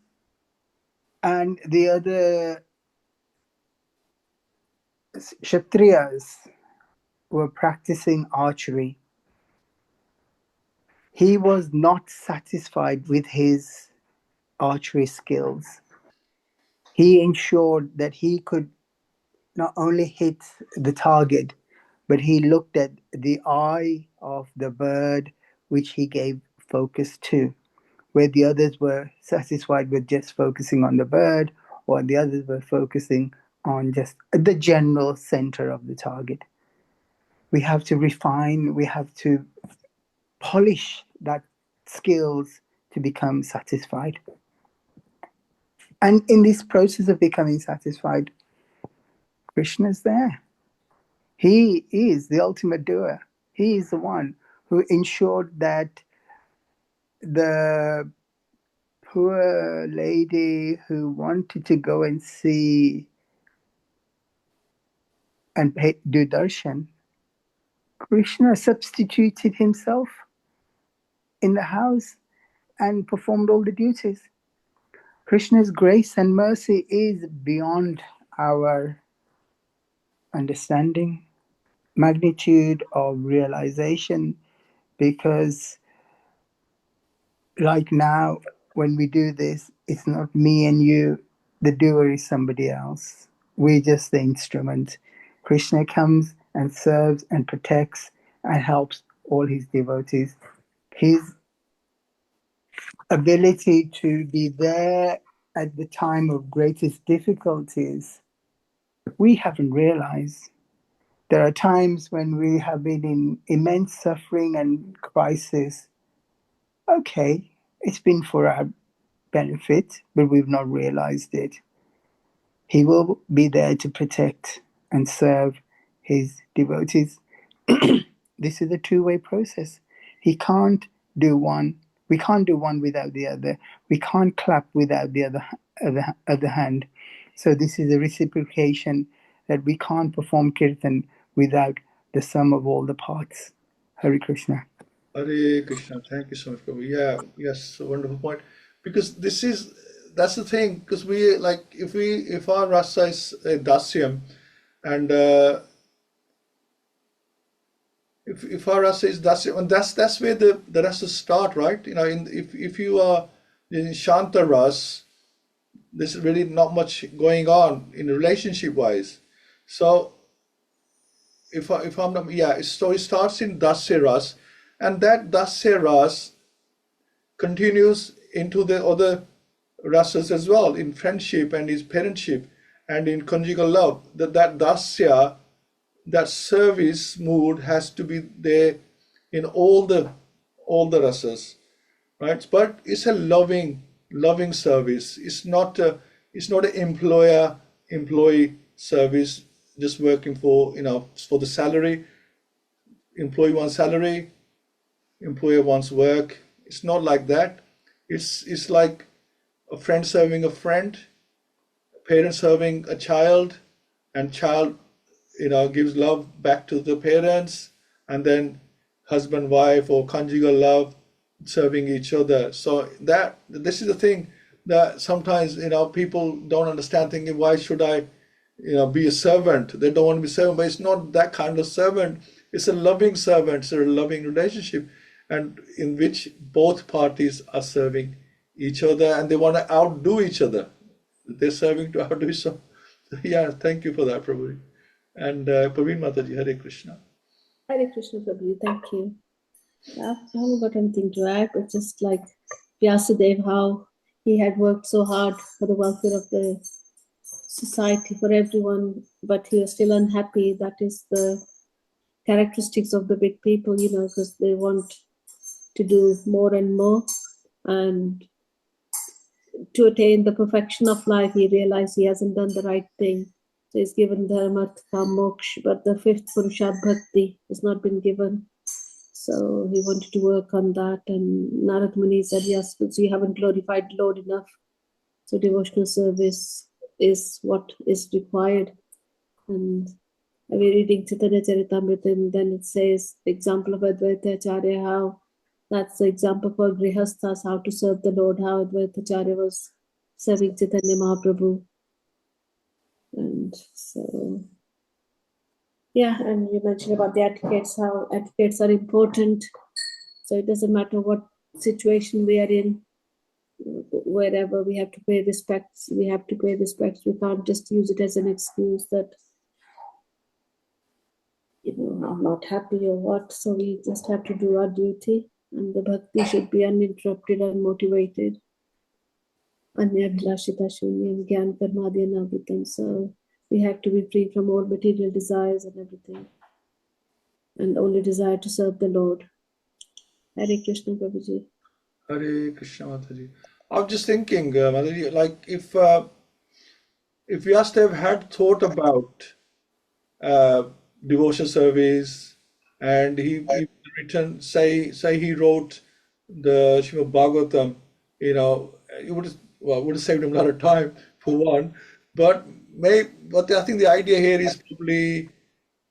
and the other Kshatriyas were practicing archery. He was not satisfied with his archery skills. He ensured that he could not only hit the target, but he looked at the eye of the bird, which he gave focus to, where the others were satisfied with just focusing on the bird, or the others were focusing on just the general center of the target. We have to refine, we have to polish that skills to become satisfied. And in this process of becoming satisfied, Krishna is there. He is the ultimate doer. He is the one who ensured that the poor lady who wanted to go and see and do darshan, Krishna substituted himself in the house and performed all the duties. Krishna's grace and mercy is beyond our understanding, magnitude of realization, because like now, when we do this, it's not me and you, the doer is somebody else. We're just the instrument. Krishna comes and serves and protects and helps all his devotees. His ability to be there at the time of greatest difficulties, we haven't realized. There are times when we have been in immense suffering and crisis. Okay, it's been for our benefit, but we've not realized it. He will be there to protect and serve his devotees. This is a two-way process. He can't do one. We can't do one without the other. We can't clap without the other hand. So this is a reciprocation, that we can't perform kirtan without the sum of all the parts. Hare Krishna. Hare Krishna. Thank you so much, Prabhu. Yeah, yes, a wonderful point. Because that's the thing. Because we like if our rasa is dasyam, and if our rasa is dasyam, and that's where the rasa start, right? You know, if you are in shanta ras, there's really not much going on in relationship wise. So if I'm not, yeah, so it starts in dasya ras, and that dasya ras continues into the other rasas as well, in friendship and in parentship and in conjugal love. That dasya, that service mood has to be there in all the rasas, right? But it's a loving service. It's not an employee service, just working for for the salary. Employee wants salary, employer wants work. It's not like that. It's like a friend serving a friend, a parent serving a child, and child gives love back to the parents, and then husband, wife, or conjugal love serving each other. So this is the thing that sometimes people don't understand, thinking, why should I be a servant? They don't want to be servant, but it's not that kind of servant. It's a loving servant. It's a loving relationship, and in which both parties are serving each other, and they want to outdo each other. They're serving to outdo each other. Yeah, thank you for that, Prabhuji. And Praveen Mataji, Hare Krishna. Hare Krishna, Prabhuji, thank you. I haven't got anything to add, but just like Vyasadeva, how he had worked so hard for the welfare of the society, for everyone, but he was still unhappy. That is the characteristics of the big people, because they want to do more and more. And to attain the perfection of life, he realized he hasn't done the right thing. So he's given dharma, artha, moksha, but the fifth purusharth bhakti has not been given. So he wanted to work on that. And Narad Muni said, yes, but you haven't glorified the Lord enough. So devotional service is what is required. And we're reading Chaitanya Charitamrita, and then it says, example of Advaita Acharya, how that's the example for Grihasthas, how to serve the Lord, how Advaita Acharya was serving Chaitanya Mahaprabhu. And so, yeah, and you mentioned about the etiquettes, how etiquettes are important. So it doesn't matter what situation we are in, wherever we have to pay respects, we have to pay respects. We can't just use it as an excuse that, I'm not happy or what. So we just have to do our duty, and the bhakti should be uninterrupted, unmotivated. Anyabhilashita shunyam gyan karmadhyana avritam. So we have to be free from all material desires and everything, and only desire to serve the Lord. Hare Krishna, Prabhuji. Hare Krishna, Mataji. I was just thinking, Mataji, like if Vyasadeva had thought about devotion service, and he written, say he wrote the Śrīmad-Bhāgavatam, it would have saved him a lot of time for one. But I think the idea here is probably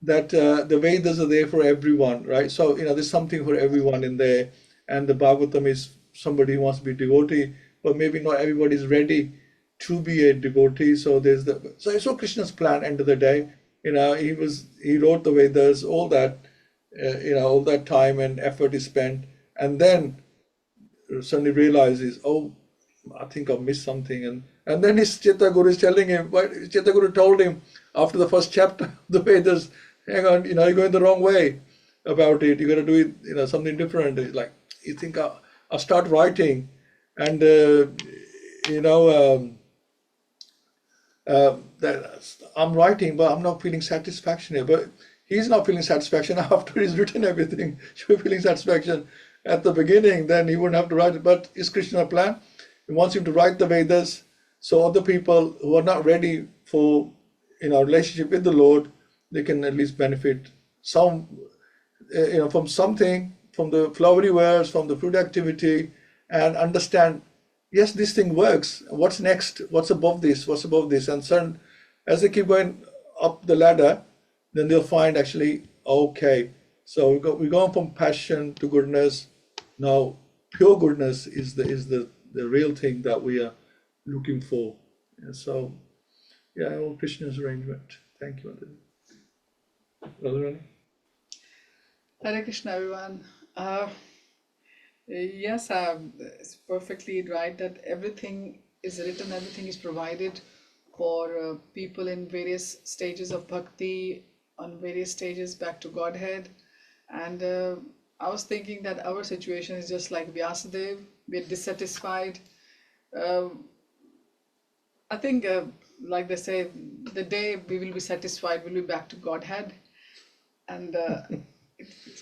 that the Vedas are there for everyone, right? So there's something for everyone in there, and the Bhagavatam is somebody who wants to be devotee, but maybe not everybody is ready to be a devotee. So it's all Krishna's plan. End of the day, he wrote the Vedas, all that, all that time and effort is spent, and then suddenly realizes, oh, I think I've missed something, and then his Chitta Guru is telling him. Chitta Guru told him after the first chapter of the Vedas, hang on, you're going the wrong way about it. You got to do it, something different. It's like, you think I'll start writing, and that I'm writing, but I'm not feeling satisfaction here. But he's not feeling satisfaction after he's written everything. Should be feeling satisfaction at the beginning, then he wouldn't have to write it. But is Krishna a plan? He wants him to write the Vedas, so other people who are not ready for relationship with the Lord, they can at least benefit some, from something, from the flowery words, from the fruit activity, and understand, yes, this thing works. What's next? What's above this? What's above this? And certain, as they keep going up the ladder, then they'll find actually, okay, so we're going from passion to goodness. Now, pure goodness is the real thing that we are looking for. And so, yeah, all Krishna's arrangement. Thank you, Brother Rani. Hare Krishna, everyone. Yes, it's perfectly right that everything is written, everything is provided for people in various stages of bhakti, on various stages back to Godhead. And I was thinking that our situation is just like Vyasadeva. We're dissatisfied. I think, like they say, the day we will be satisfied, we'll be back to Godhead. And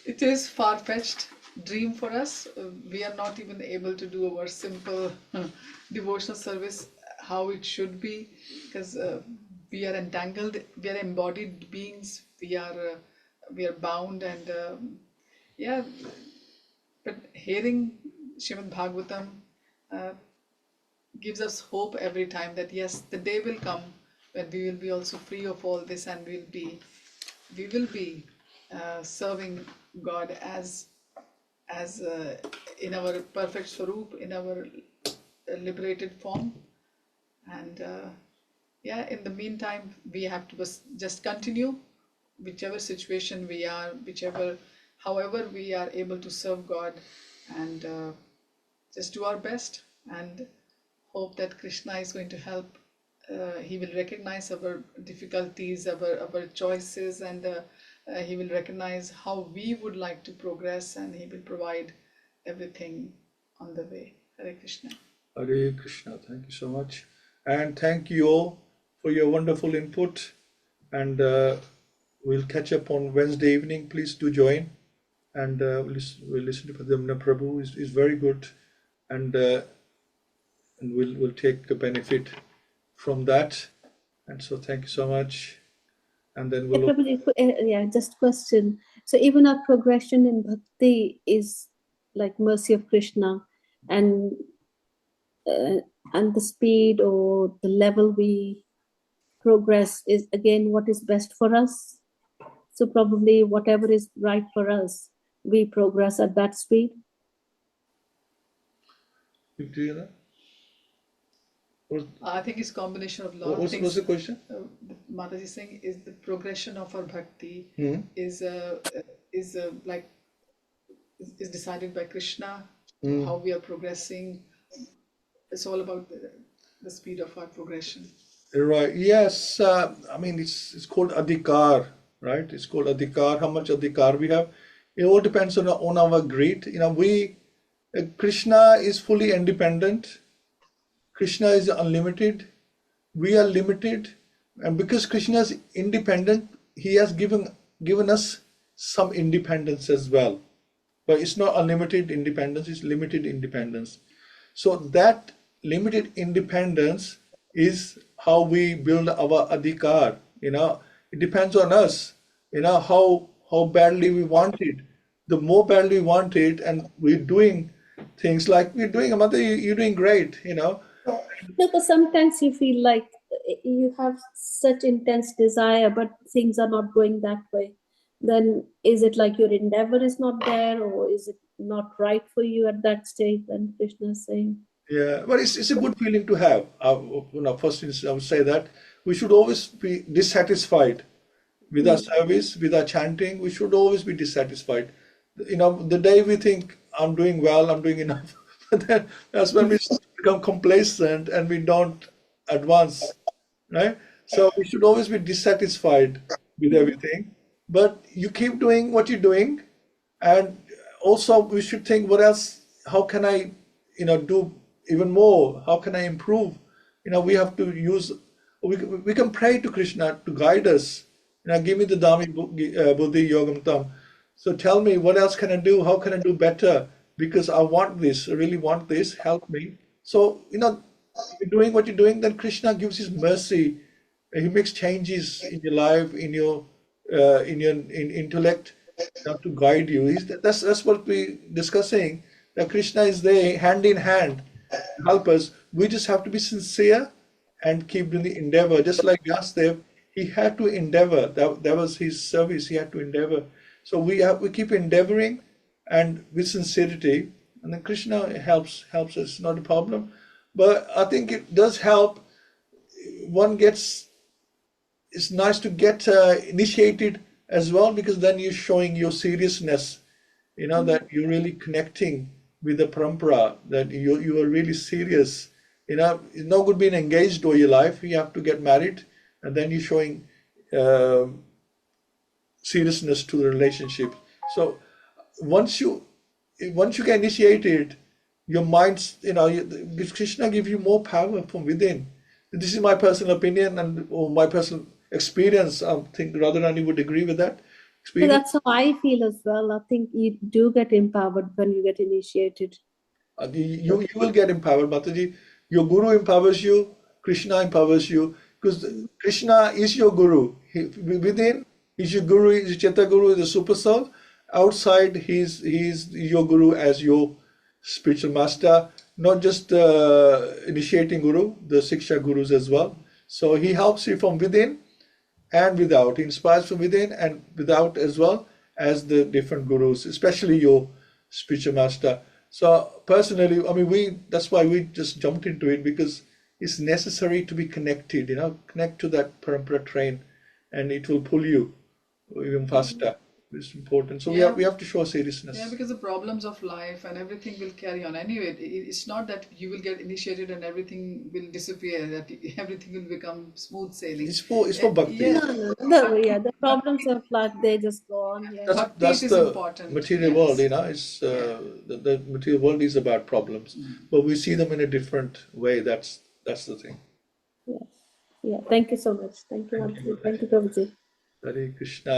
it is far-fetched dream for us. We are not even able to do our simple devotional service how it should be, because we are entangled, we are embodied beings, we are bound, and yeah, but hearing Śrīmad-Bhāgavatam gives us hope every time that yes, the day will come when we will be also free of all this, and we will be serving God as in our perfect swarup, in our liberated form. And yeah, in the meantime, we have to just continue whichever situation we are, however we are able to serve God, and just do our best and hope that Krishna is going to help. He will recognize our difficulties, our choices, and he will recognize how we would like to progress, and he will provide everything on the way. Hare Krishna. Hare Krishna. Thank you so much. And thank you all for your wonderful input. And we'll catch up on Wednesday evening. Please do join. And we'll listen to Padamna Prabhu. Is very good. And we'll take a benefit from that. And so thank you so much. And then we'll... Yeah, just question. So even our progression in bhakti is like mercy of Krishna, and the speed or the level we progress is again what is best for us. So probably whatever is right for us, we progress at that speed. You hear that? I think it's a combination of lot of things. What's the question? Mataji is saying is the progression of our bhakti is decided by Krishna, how we are progressing. It's all about the speed of our progression. Right. Yes. I mean, it's called adhikar, right? It's called adhikar. How much adhikar we have? It all depends on our greed. Krishna is fully independent. Krishna is unlimited. We are limited, and because Krishna is independent, he has given us some independence as well. But it's not unlimited independence; it's limited independence. So that limited independence is how we build our adhikar. It depends on us. How badly we want it. The more badly we want it, and we're doing things like we're doing. Mother, you're doing great. Because sometimes you feel like you have such intense desire, but things are not going that way. Then is it like your endeavor is not there, or is it not right for you at that stage? Then Krishna is saying. Yeah, but it's a good feeling to have. First I would say that we should always be dissatisfied with our service, with our chanting. We should always be dissatisfied. The day we think I'm doing well, I'm doing enough, then that's when we become complacent and we don't advance, right? So we should always be dissatisfied with everything. But you keep doing what you're doing, and also we should think, what else? How can I, do even more? How can I improve? We have to use. We can pray to Krishna to guide us. Give me the Dhammi Buddhi Yogam Tam. So tell me, what else can I do? How can I do better? Because I want this. I really want this. Help me. So you're doing what you're doing. Then Krishna gives his mercy. He makes changes in your life, in your intellect, to guide you. That's what we're discussing. That Krishna is there, hand in hand, to help us. We just have to be sincere and keep doing the endeavor. Just like Vyasadeva, he had to endeavor. That was his service. He had to endeavor. So we keep endeavoring, and with sincerity, and then Krishna helps us. Not a problem. But I think it does help. It's nice to get initiated as well, because then you're showing your seriousness, that you're really connecting with the parampara, that you are really serious. It's no good being engaged all your life. You have to get married, and then you're showing seriousness to the relationship. So once you get initiated, your mind's, Krishna gives you more power from within. This is my personal opinion or my personal experience. I think Radharani would agree with that. So that's how I feel as well. I think you do get empowered when you get initiated. You will get empowered, Mataji. Your guru empowers you, Krishna empowers you, because Krishna is your guru. Within, he's your guru, he's your Cheta guru, the super soul. Outside, he's your guru as your spiritual master, not just initiating guru, the Siksha gurus as well. So he helps you from within and without. He inspires from within and without as well as the different gurus, especially your spiritual master. So personally, that's why we just jumped into it, because it's necessary to be connected, connect to that parampara train, and it will pull you even faster. It's important. So Yeah. we have to show seriousness. Yeah, because the problems of life and everything will carry on. Anyway, it's not that you will get initiated and everything will disappear, that everything will become smooth sailing. It's for bhakti. Yeah. Yeah, the problems of life, they just go on. Yeah. Bhakti That's is the important. material Yes. world, it's the material world is about problems, but we see them in a different way. That's the thing. Yeah, thank you so much. Thank you, Auntie. Thank you, Prabhuji. Hare Krishna.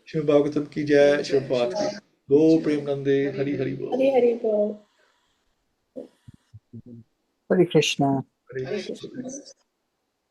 Śrīmad-Bhāgavatam ki jai, Srila Prabhupada ki. Go Prem Nande, Hari Hari Bol. Hari Hari Bol. Hare Krishna. Hare Hare Krishna. Krishna.